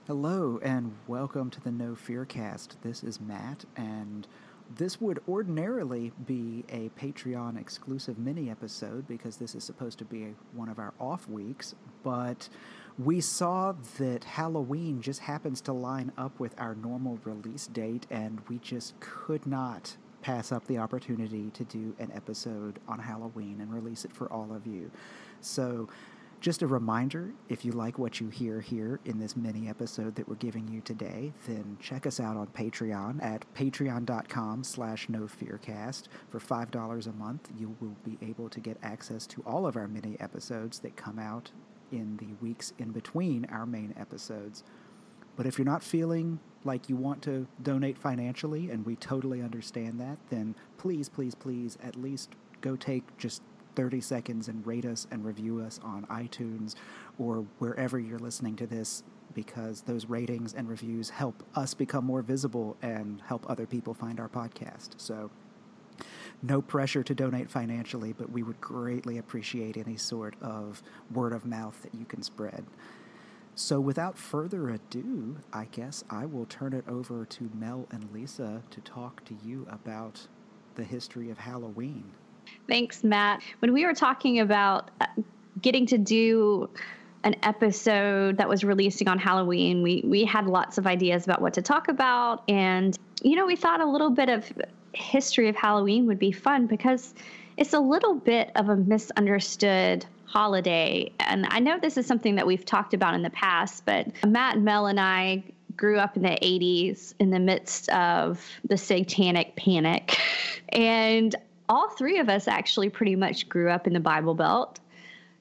Hello and welcome to the No Fear Cast. This is Matt, and this would ordinarily be a Patreon exclusive mini episode because this is supposed to be one of our off weeks, but we saw that Halloween just happens to line up with our normal release date, and we just could not pass up the opportunity to do an episode on Halloween and release it for all of you. So just a reminder, if you like what you hear here in this mini episode that we're giving you today, then check us out on Patreon at patreon.com/nofearcast. For $5 a month, you will be able to get access to all of our mini episodes that come out in the weeks in between our main episodes. But if you're not feeling like you want to donate financially, and we totally understand that, then please, please, please, at least go take just 30 seconds and rate us and review us on iTunes or wherever you're listening to this, because those ratings and reviews help us become more visible and help other people find our podcast. So no pressure to donate financially, but we would greatly appreciate any sort of word of mouth that you can spread. So without further ado, I guess I will turn it over to Mel and Lisa to talk to you about the history of Halloween. Thanks, Matt. When we were talking about getting to do an episode that was releasing on Halloween, we had lots of ideas about what to talk about. And, we thought a little bit of history of Halloween would be fun because it's a little bit of a misunderstood holiday. And I know this is something that we've talked about in the past, but Matt and Mel and I grew up in the 80s in the midst of the satanic panic. And all three of us actually pretty much grew up in the Bible Belt.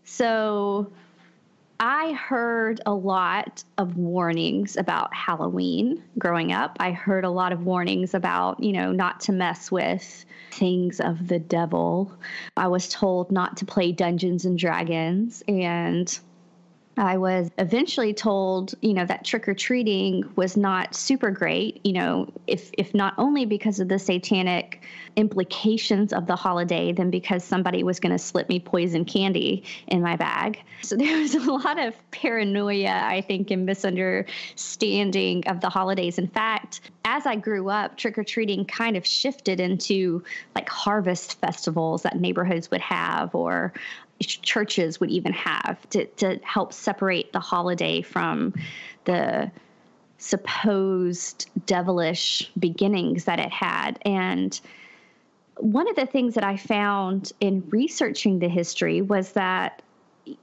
So I heard a lot of warnings about Halloween growing up. I heard a lot of warnings about, not to mess with things of the devil. I was told not to play Dungeons and Dragons, and I was eventually told, that trick-or-treating was not super great, if not only because of the satanic implications of the holiday, then because somebody was going to slip me poison candy in my bag. So there was a lot of paranoia, I think, and misunderstanding of the holidays. In fact, as I grew up, trick-or-treating kind of shifted into like harvest festivals that neighborhoods would have, or churches would even have, to help separate the holiday from the supposed devilish beginnings that it had. And one of the things that I found in researching the history was that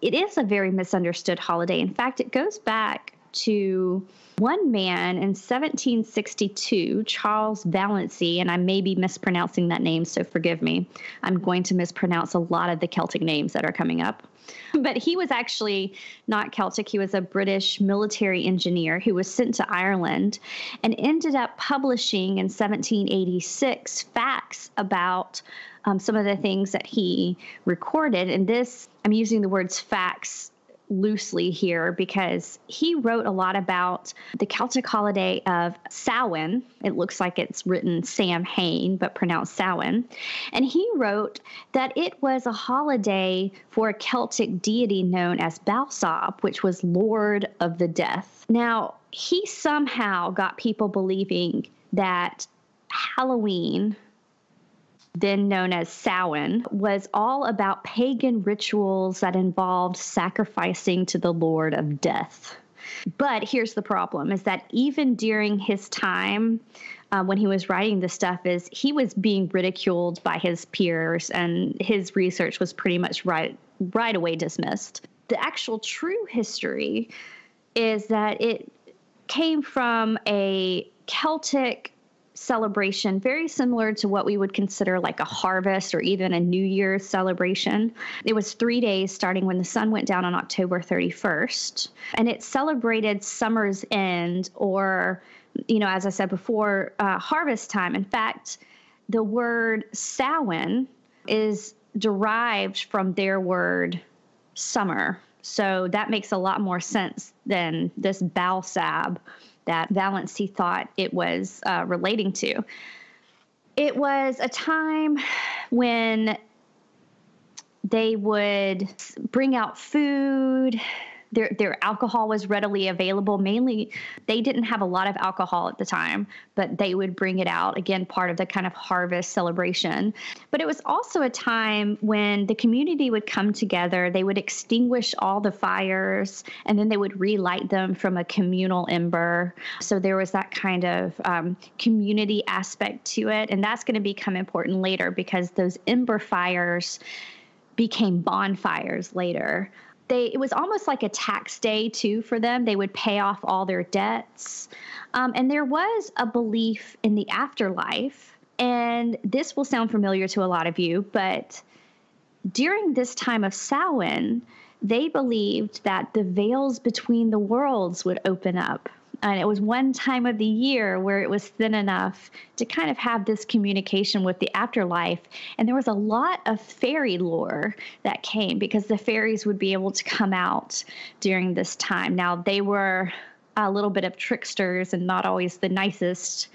it is a very misunderstood holiday. In fact, it goes back to one man in 1762, Charles Valency, and I may be mispronouncing that name, so forgive me. I'm going to mispronounce a lot of the Celtic names that are coming up. But he was actually not Celtic. He was a British military engineer who was sent to Ireland and ended up publishing in 1786 facts about some of the things that he recorded. And this, I'm using the words facts loosely here because he wrote a lot about the Celtic holiday of Samhain. It looks like it's written Samhain, but pronounced Samhain. And he wrote that it was a holiday for a Celtic deity known as Balsab, which was Lord of the Death. Now, he somehow got people believing that Halloween, then known as Samhain, was all about pagan rituals that involved sacrificing to the Lord of Death. But here's the problem, is that even during his time, when he was writing this stuff, is he was being ridiculed by his peers, and his research was pretty much right away dismissed. The actual true history is that it came from a Celtic celebration, very similar to what we would consider like a harvest or even a New Year's celebration. It was 3 days starting when the sun went down on October 31st, and it celebrated summer's end, or, as I said before, harvest time. In fact, the word Samhain is derived from their word summer. So that makes a lot more sense than this Balsab that Valency thought it was relating to. It was a time when they would bring out food, Their alcohol was readily available. Mainly, they didn't have a lot of alcohol at the time, but they would bring it out, again, part of the kind of harvest celebration. But it was also a time when the community would come together. They would extinguish all the fires, and then they would relight them from a communal ember. So there was that kind of community aspect to it. And that's going to become important later, because those ember fires became bonfires later. It was almost like a tax day, too, for them. They would pay off all their debts. And there was a belief in the afterlife. And this will sound familiar to a lot of you, but during this time of Samhain, they believed that the veils between the worlds would open up. And it was one time of the year where it was thin enough to kind of have this communication with the afterlife. And there was a lot of fairy lore that came, because the fairies would be able to come out during this time. Now, they were a little bit of tricksters and not always the nicest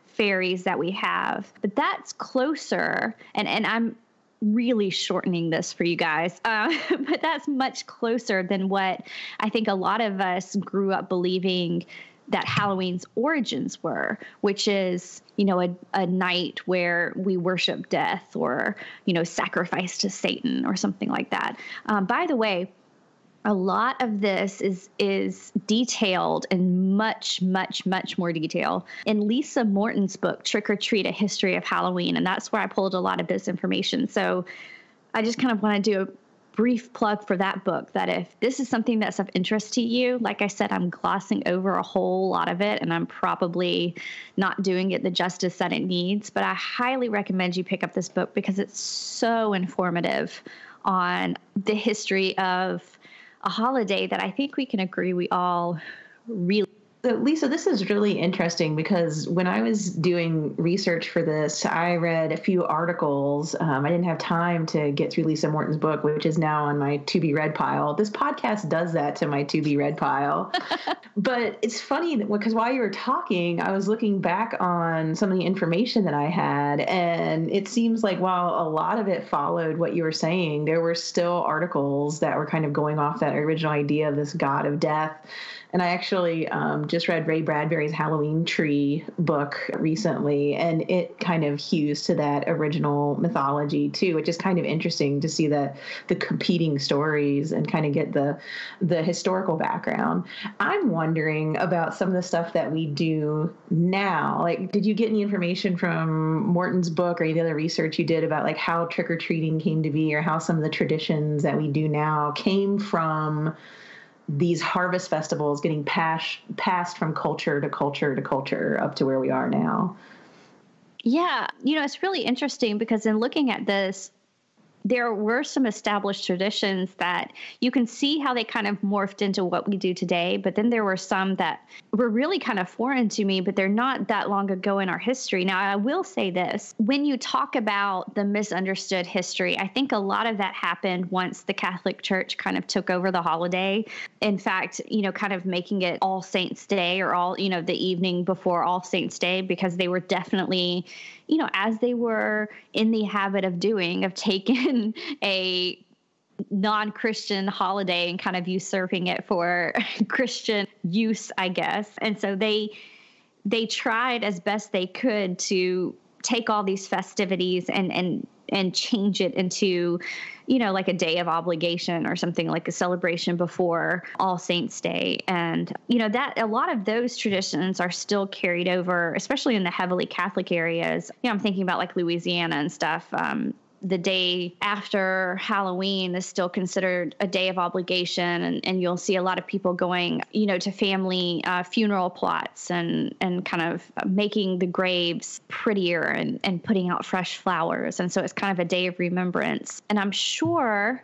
fairies that we have. But that's closer. And I'm really shortening this for you guys, but that's much closer than what I think a lot of us grew up believing that Halloween's origins were, which is, a night where we worship death or, sacrifice to Satan or something like that. By the way, a lot of this is detailed in much, much, much more detail in Lisa Morton's book, Trick or Treat, A History of Halloween. And that's where I pulled a lot of this information. So I just kind of want to do a brief plug for that book, that if this is something that's of interest to you, like I said, I'm glossing over a whole lot of it, and I'm probably not doing it the justice that it needs. But I highly recommend you pick up this book, because it's so informative on the history of a holiday that I think we can agree we all really. So, Lisa, this is really interesting, because when I was doing research for this, I read a few articles. I didn't have time to get through Lisa Morton's book, which is now on my to be read pile. This podcast does that to my to be read pile. But it's funny because while you were talking, I was looking back on some of the information that I had, and it seems like while a lot of it followed what you were saying, there were still articles that were kind of going off that original idea of this god of death. And I actually just read Ray Bradbury's Halloween Tree book recently, and it kind of hews to that original mythology too, which is kind of interesting to see the competing stories and kind of get the historical background. I'm wondering about some of the stuff that we do now. Like, did you get any information from Morton's book or any other research you did about like how trick-or-treating came to be, or how some of the traditions that we do now came from these harvest festivals getting passed from culture to culture to culture up to where we are now? Yeah, it's really interesting, because in looking at this, there were some established traditions that you can see how they kind of morphed into what we do today. But then there were some that were really kind of foreign to me, but they're not that long ago in our history. Now, I will say this. When you talk about the misunderstood history, I think a lot of that happened once the Catholic Church kind of took over the holiday. In fact, kind of making it All Saints Day, or the evening before All Saints Day, because they were definitely, as they were in the habit of doing, of taking a non-Christian holiday and kind of usurping it for Christian use, I guess. And so they tried as best they could to take all these festivities and change it into, like a day of obligation or something, like a celebration before All Saints Day. And, that a lot of those traditions are still carried over, especially in the heavily Catholic areas. I'm thinking about like Louisiana and stuff. The day after Halloween is still considered a day of obligation. And you'll see a lot of people going, to family funeral plots and kind of making the graves prettier and putting out fresh flowers. And so it's kind of a day of remembrance. And I'm sure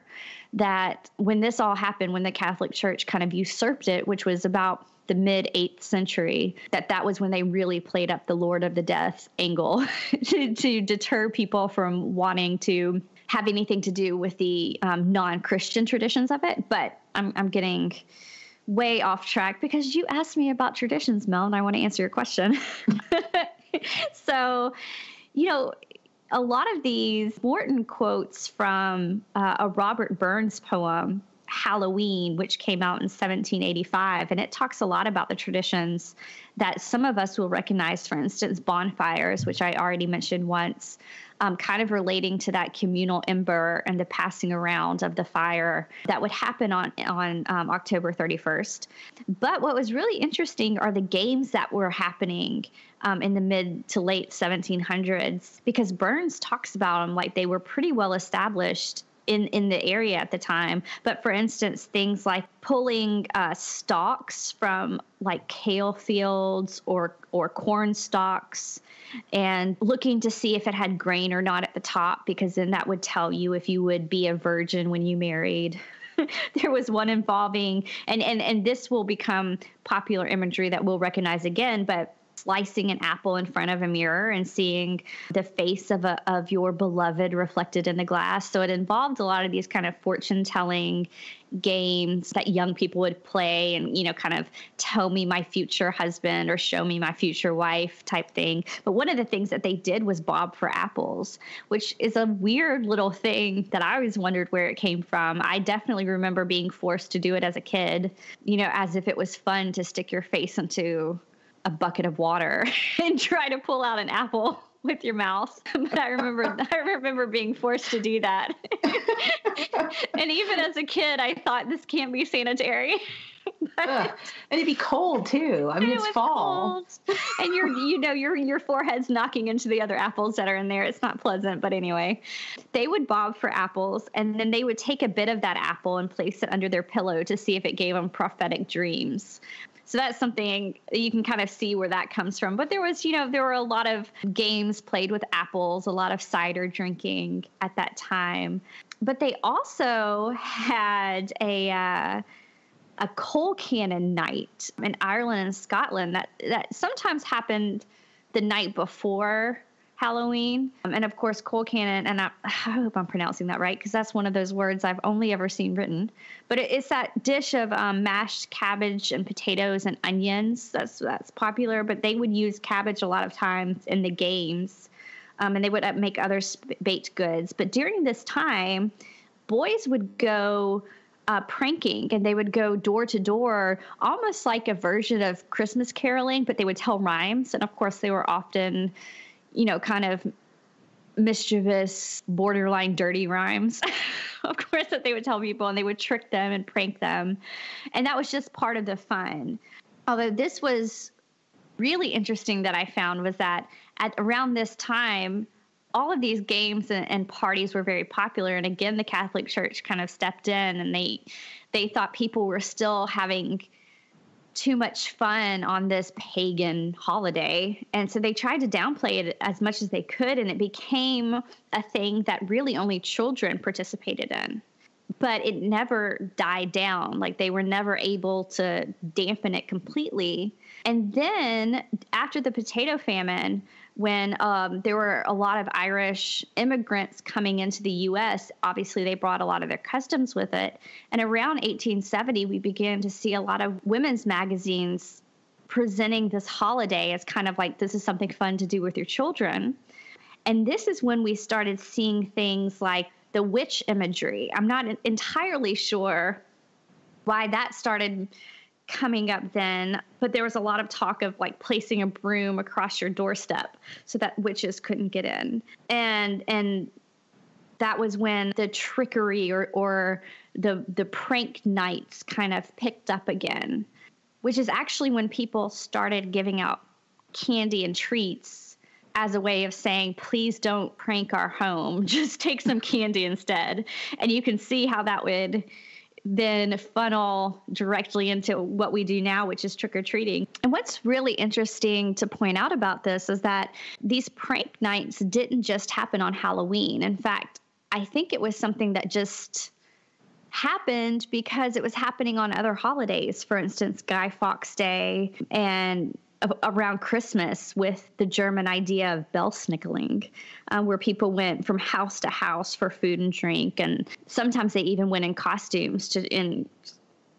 that when this all happened, when the Catholic Church kind of usurped it, which was about the mid-8th century, that was when they really played up the Lord of the Death angle to deter people from wanting to have anything to do with the non-Christian traditions of it. But I'm getting way off track, because you asked me about traditions, Mel, and I want to answer your question. So, a lot of these Morton quotes from a Robert Burns poem Halloween, which came out in 1785. And it talks a lot about the traditions that some of us will recognize, for instance, bonfires, which I already mentioned once, kind of relating to that communal ember and the passing around of the fire that would happen on October 31st. But what was really interesting are the games that were happening in the mid to late 1700s, because Burns talks about them like they were pretty well established in the area at the time. But for instance, things like pulling stalks from like kale fields or corn stalks and looking to see if it had grain or not at the top, because then that would tell you if you would be a virgin when you married. There was one involving, and this will become popular imagery that we'll recognize again, but slicing an apple in front of a mirror and seeing the face of your beloved reflected in the glass. So it involved a lot of these kind of fortune telling games that young people would play and, kind of tell me my future husband or show me my future wife type thing. But one of the things that they did was bob for apples, which is a weird little thing that I always wondered where it came from. I definitely remember being forced to do it as a kid, as if it was fun to stick your face into a bucket of water and try to pull out an apple with your mouth. But I remember being forced to do that. And even as a kid, I thought this can't be sanitary. And it'd be cold too. I mean, it's fall. Cold. And your forehead's knocking into the other apples that are in there. It's not pleasant, but anyway, they would bob for apples, and then they would take a bit of that apple and place it under their pillow to see if it gave them prophetic dreams. So that's something you can kind of see where that comes from. But there were a lot of games played with apples, a lot of cider drinking at that time. But they also had a coal cannon night in Ireland and Scotland that sometimes happened the night before Halloween. And of course, coal cannon, and I hope I'm pronouncing that right, because that's one of those words I've only ever seen written. But it's that dish of mashed cabbage and potatoes and onions that's popular. But they would use cabbage a lot of times in the games, and they would make other baked goods. But during this time, boys would go pranking, and they would go door to door, almost like a version of Christmas caroling, but they would tell rhymes. And of course, they were often kind of mischievous, borderline dirty rhymes, of course, that they would tell people, and they would trick them and prank them. And that was just part of the fun. Although this was really interesting that I found was that at around this time, all of these games and parties were very popular. And again, the Catholic Church kind of stepped in, and they thought people were still having too much fun on this pagan holiday. And so they tried to downplay it as much as they could, and it became a thing that really only children participated in. But it never died down. Like, they were never able to dampen it completely. And then after the potato famine, when there were a lot of Irish immigrants coming into the U.S., obviously they brought a lot of their customs with it. And around 1870, we began to see a lot of women's magazines presenting this holiday as kind of like, this is something fun to do with your children. And this is when we started seeing things like the witch imagery. I'm not entirely sure why that started coming up then, but there was a lot of talk of like placing a broom across your doorstep so that witches couldn't get in. And that was when the trickery or the prank nights kind of picked up again, which is actually when people started giving out candy and treats as a way of saying, please don't prank our home, just take some candy instead. And you can see how that would then funnel directly into what we do now, which is trick-or-treating. And what's really interesting to point out about this is that these prank nights didn't just happen on Halloween. In fact, I think it was something that just happened because it was happening on other holidays. For instance, Guy Fawkes Day and around Christmas with the German idea of bell-snickling, where people went from house to house for food and drink. And sometimes they even went in costumes and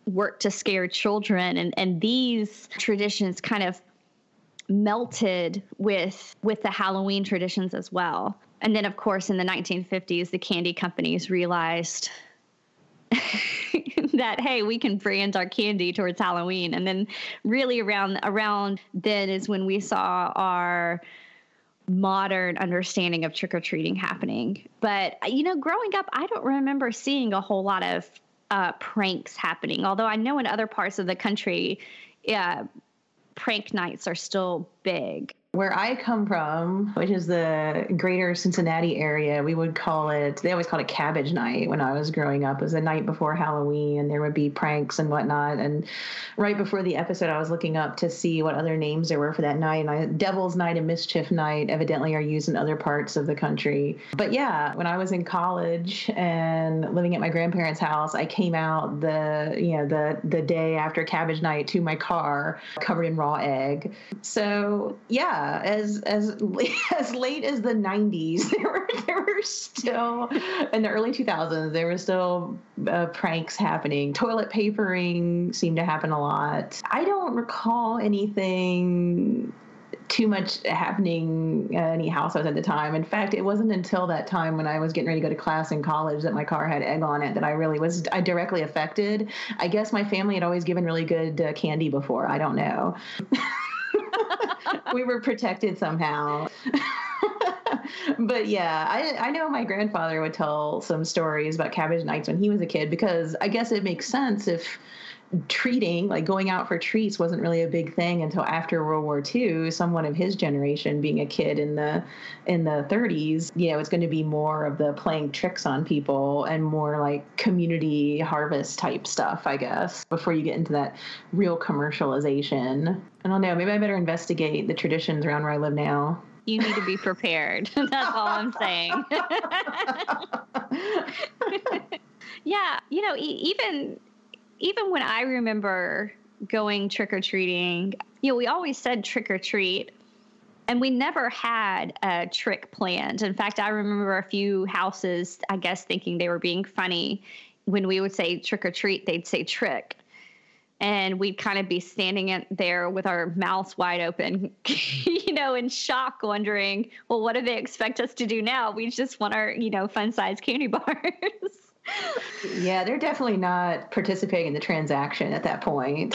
worked to scare children. And these traditions kind of melted with the Halloween traditions as well. And then, of course, in the 1950s, the candy companies realized that, hey, we can brand our candy towards Halloween. And then really around then is when we saw our modern understanding of trick-or-treating happening. But, growing up, I don't remember seeing a whole lot of pranks happening. Although I know in other parts of the country, prank nights are still big. Where I come from, which is the greater Cincinnati area, they always called it cabbage night when I was growing up. It was the night before Halloween, and there would be pranks and whatnot. And right before the episode, I was looking up to see what other names there were for that night. And Devil's Night and Mischief Night evidently are used in other parts of the country. But yeah, when I was in college and living at my grandparents' house, I came out the day after cabbage night to my car covered in raw egg. So yeah. As late as the 90s, there were still, in the early 2000s, there were still pranks happening. Toilet papering seemed to happen a lot. I don't recall anything too much happening at any house I was at the time. In fact, it wasn't until that time when I was getting ready to go to class in college that my car had egg on it that I directly affected. I guess my family had always given really good candy before. I don't know. We were protected somehow. But yeah, I know my grandfather would tell some stories about cabbage nights when he was a kid, because I guess it makes sense if treating, like going out for treats, wasn't really a big thing until after World War II. Someone of his generation, being a kid in the 30s, it's going to be more of the playing tricks on people and more like community harvest type stuff, I guess, before you get into that real commercialization. I don't know. Maybe I better investigate the traditions around where I live now. You need to be prepared. That's all I'm saying. Yeah, even when I remember going trick-or-treating, we always said trick-or-treat, and we never had a trick planned. In fact, I remember a few houses, I guess, thinking they were being funny. When we would say trick-or-treat, they'd say trick. And we'd kind of be standing there with our mouths wide open, in shock, wondering, well, what do they expect us to do now? We just want our, fun-sized candy bars. Yeah, they're definitely not participating in the transaction at that point.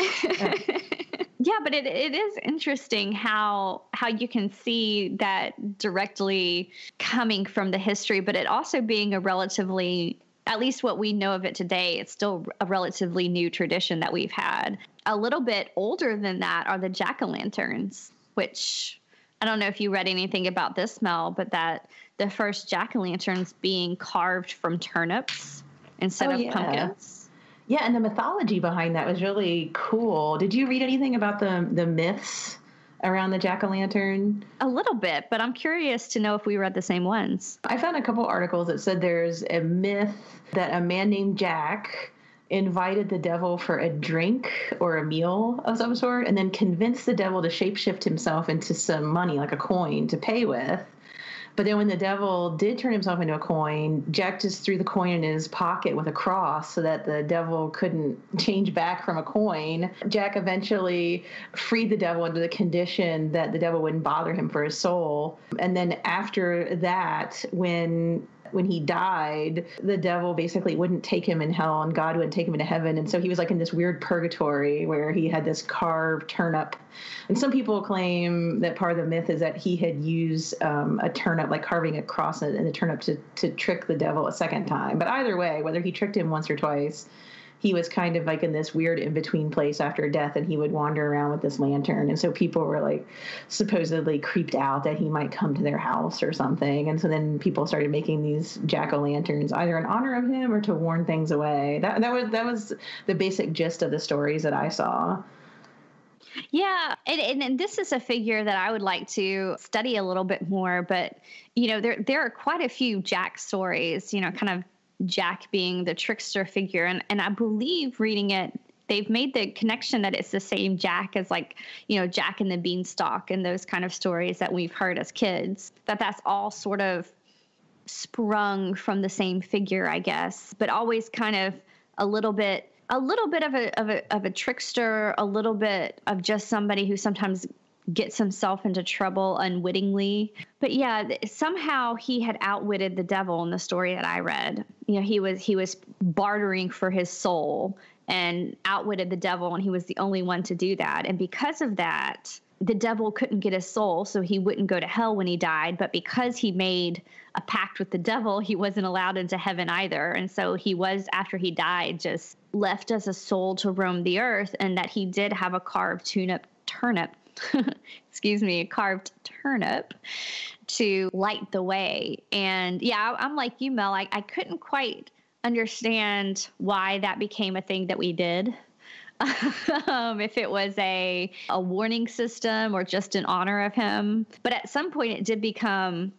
Yeah, but it is interesting how you can see that directly coming from the history, but it also being a relatively, at least what we know of it today, it's still a relatively new tradition that we've had. A little bit older than that are the jack-o'-lanterns, which I don't know if you read anything about this, Mel, but that the first jack-o'-lanterns being carved from turnips instead of pumpkins. Yeah, and the mythology behind that was really cool. Did you read anything about the myths around the jack-o'-lantern? A little bit, but I'm curious to know if we read the same ones. I found a couple articles that said there's a myth that a man named Jack invited the devil for a drink or a meal of some sort, and then convinced the devil to shapeshift himself into some money, like a coin, to pay with. But then when the devil did turn himself into a coin, Jack just threw the coin in his pocket with a cross so that the devil couldn't change back from a coin. Jack eventually freed the devil into the condition that the devil wouldn't bother him for his soul. And then after that, when he died, the devil basically wouldn't take him in hell and God wouldn't take him into heaven. And so he was like in this weird purgatory where he had this carved turnip. And some people claim that part of the myth is that he had used a turnip, like carving a cross in the turnip to trick the devil a second time. But either way, whether he tricked him once or twice, he was kind of like in this weird in-between place after death, and he would wander around with this lantern. And so people were like supposedly creeped out that he might come to their house or something. And so then people started making these jack-o'-lanterns either in honor of him or to warn things away. That was the basic gist of the stories that I saw. Yeah, and this is a figure that I would like to study a little bit more. But, there are quite a few Jack stories, kind of Jack being the trickster figure. And I believe reading it, they've made the connection that it's the same Jack as Jack and the Beanstalk and those kind of stories that we've heard as kids, that's all sort of sprung from the same figure, I guess, but always kind of a little bit of a trickster, a little bit of just somebody who sometimes gets himself into trouble unwittingly. But yeah, somehow he had outwitted the devil in the story that I read. You know, he was bartering for his soul and outwitted the devil, and he was the only one to do that. And because of that, the devil couldn't get his soul, so he wouldn't go to hell when he died. But because he made a pact with the devil, he wasn't allowed into heaven either. And so he was, after he died, just left as a soul to roam the earth, and that he did have a carved turnip, a carved turnip to light the way. And yeah, I'm like you, Mel, I couldn't quite understand why that became a thing that we did. If it was a warning system or just in honor of him. But at some point it did become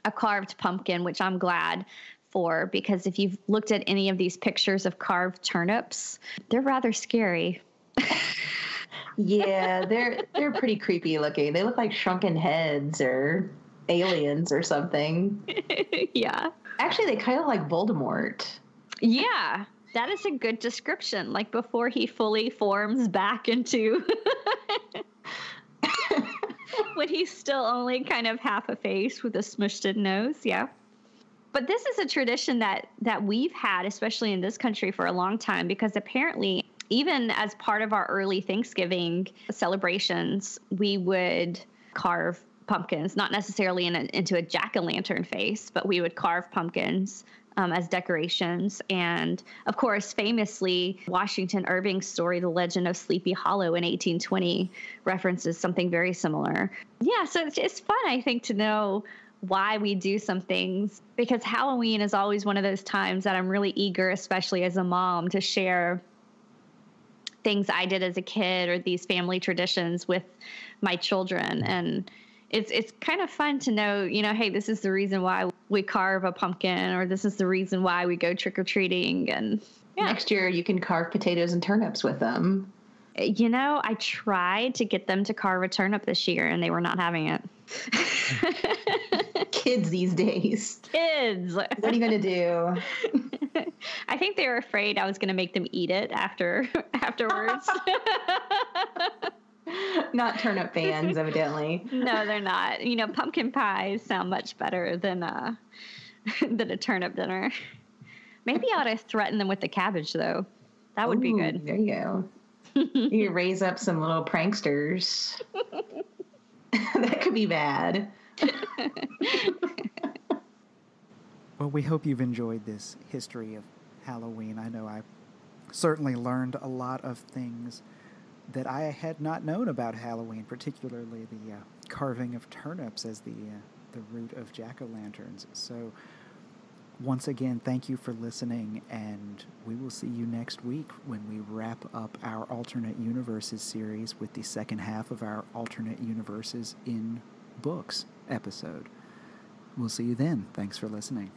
a carved pumpkin, which I'm glad for, because if you've looked at any of these pictures of carved turnips, they're rather scary. Yeah, they're pretty creepy looking. They look like shrunken heads or aliens or something. Yeah. Actually, they kind of like Voldemort. Yeah. That is a good description. Like before he fully forms back into when he's still only kind of half a face with a smushed in nose. Yeah. But this is a tradition that we've had, especially in this country, for a long time, because apparently even as part of our early Thanksgiving celebrations, we would carve pumpkins, not necessarily into a jack-o'-lantern face, but we would carve pumpkins as decorations. And of course, famously, Washington Irving's story, The Legend of Sleepy Hollow in 1820, references something very similar. Yeah, so it's fun, I think, to know why we do some things, because Halloween is always one of those times that I'm really eager, especially as a mom, to share things I did as a kid or these family traditions with my children. And it's kind of fun to know, hey, this is the reason why we carve a pumpkin, or this is the reason why we go trick-or-treating. And yeah. Next year you can carve potatoes and turnips with them. I tried to get them to carve a turnip this year, and they were not having it. Kids these days. Kids. What are you going to do? I think they were afraid I was going to make them eat it afterwards. Not turnip fans, evidently. No, they're not. Pumpkin pies sound much better than a turnip dinner. Maybe I ought to threaten them with the cabbage, though. That would be good. There you go. You could raise up some little pranksters. That could be bad. Well, we hope you've enjoyed this history of Halloween. I know I certainly learned a lot of things that I had not known about Halloween, particularly the carving of turnips as the root of jack-o'-lanterns. So once again, thank you for listening, and we will see you next week when we wrap up our Alternate Universes series with the second half of our Alternate Universes in Books episode. We'll see you then. Thanks for listening.